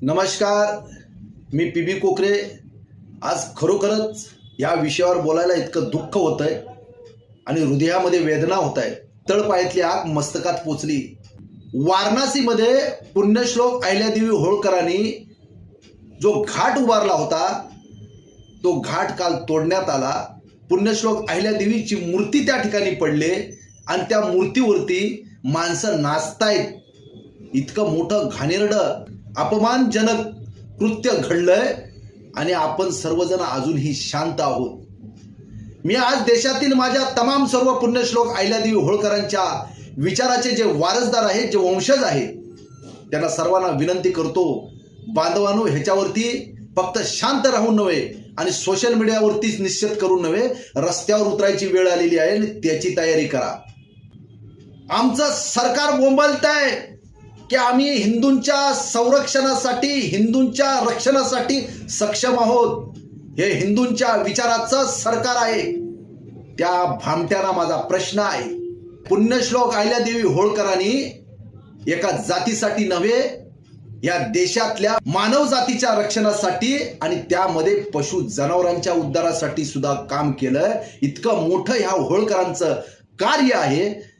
नमस्कार, मी पी.बी. कोकरे. आज खरोखरच या विषयावर बोलायला इतकं दुःख होतंय आणि हृदयामध्ये वेदना होत आहे. तळपायातली आग मस्तकात पोचली. वाराणसीमध्ये पुण्यश्लोक अहिल्यादेवी होळकरांनी जो घाट उभारला होता तो घाट काल तोडण्यात आला. पुण्यश्लोक अहिल्यादेवीची मूर्ती त्या ठिकाणी पडले आणि त्या मूर्तीवरती माणसं नाचतायत. इतकं मोठं घाणेरडं अपमानजनक कृत्य घडलंय आणि आपण सर्वजण अजूनही शांत आहोत. मी आज देशातील माझ्या तमाम सर्व पुण्यश्लोक अहिल्यादेवी होळकरांच्या विचाराचे जे वारसदार आहेत, जे वंशज आहेत, त्यांना सर्वांना विनंती करतो, बांधवांनो, ह्याच्यावरती फक्त शांत राहून नव्हे आणि सोशल मीडियावरतीच निश्चित करून नव्हे, रस्त्यावर उतरायची वेळ आलेली आहे आणि त्याची तयारी करा. आमचं सरकार बोंबलतंय की आम्ही हिंदूंच्या संरक्षणासाठी, हिंदूंच्या रक्षणासाठी सक्षम आहोत. हे हिंदूंच्या विचाराचं सरकार आहे. त्या भामट्याला माझा प्रश्न आहे. पुण्यश्लोक अहिल्यादेवी होळकरांनी एका जातीसाठी नव्हे, या देशातल्या मानव जातीच्या रक्षणासाठी आणि त्यामध्ये पशु जनावरांच्या उद्धारासाठी सुद्धा काम केलं. इतकं मोठं ह्या होळकरांचं कार्य आहे.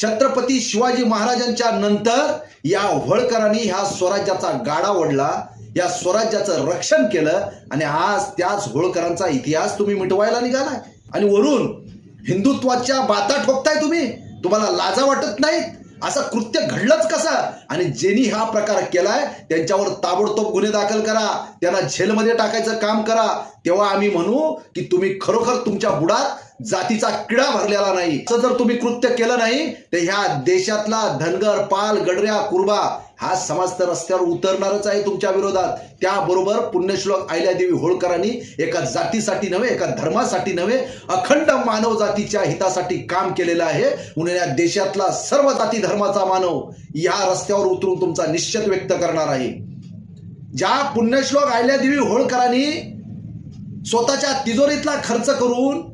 छत्रपती शिवाजी महाराजांच्या नंतर या होळकरांनी ह्या स्वराज्याचा गाडा ओढला, या स्वराज्याचं रक्षण केलं आणि आज त्याच होळकरांचा इतिहास तुम्ही मिटवायला निघालाय आणि वरून हिंदुत्वाच्या बाता ठोकताय तुम्ही. तुम्हाला लाजा वाटत नाहीत? असं कृत्य घडलंच कसं? आणि ज्यांनी हा प्रकार केलाय त्यांच्यावर ताबडतोब गुन्हे दाखल करा, त्यांना जेलमध्ये टाकायचं काम करा. तेव्हा आम्ही म्हणू की तुम्ही खरोखर तुमच्या बुडात जातीचा किडा भरलेला नाही. असं जर तुम्ही कृत्य केलं नाही तर ह्या देशातला धनगर, पाल, गडऱ्या, कुरबा हा समाज तर रस्त्यावर उतरणारच आहे तुमच्या विरोधात. त्याबरोबर पुण्यश्लोक अहिल्यादेवी होळकरांनी एका जातीसाठी नव्हे, एका धर्मासाठी नव्हे, अखंड मानव जातीच्या हितासाठी काम केलेलं आहे. म्हणून या देशातला सर्व जाती धर्माचा मानव या रस्त्यावर उतरून तुमचा निश्चित व्यक्त करणार आहे. ज्या पुण्यश्लोक अहिल्यादेवी होळकरांनी स्वतःच्या तिजोरीतला खर्च करून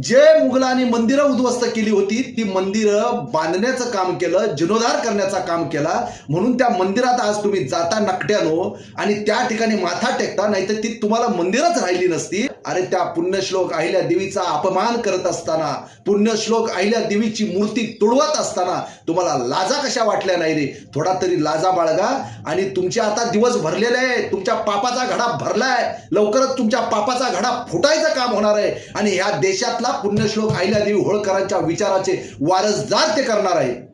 जे मुघलांनी मंदिरं उद्ध्वस्त केली होती, ती मंदिरं बांधण्याचं काम केलं, जीर्णोद्धार करण्याचं काम केला. म्हणून त्या मंदिरात आज तुम्ही जाता नकट्यानो आणि त्या ठिकाणी माथा टेकता, नाहीतर ती तुम्हाला मंदिरच राहिली नसती. अरे, त्या पुण्यश्लोक अहिल्यादेवीचा अपमान करत असताना, पुण्यश्लोक अहिल्यादेवीची मूर्ती तुडवत असताना तुम्हाला लाजा कशा वाटल्या नाही रे? थोडा तरी लाजा बाळगा. आणि तुमचे आता दिवस भरलेले आहे, तुमच्या पापाचा घडा भरलाय. लवकरच तुमच्या पापाचा घडा फुटायचं काम होणार आहे आणि ह्या देशातला पुण्यश्लोक अहिल्यादेवी होळकरांच्या विचाराचे वारसदार ते करणार आहे.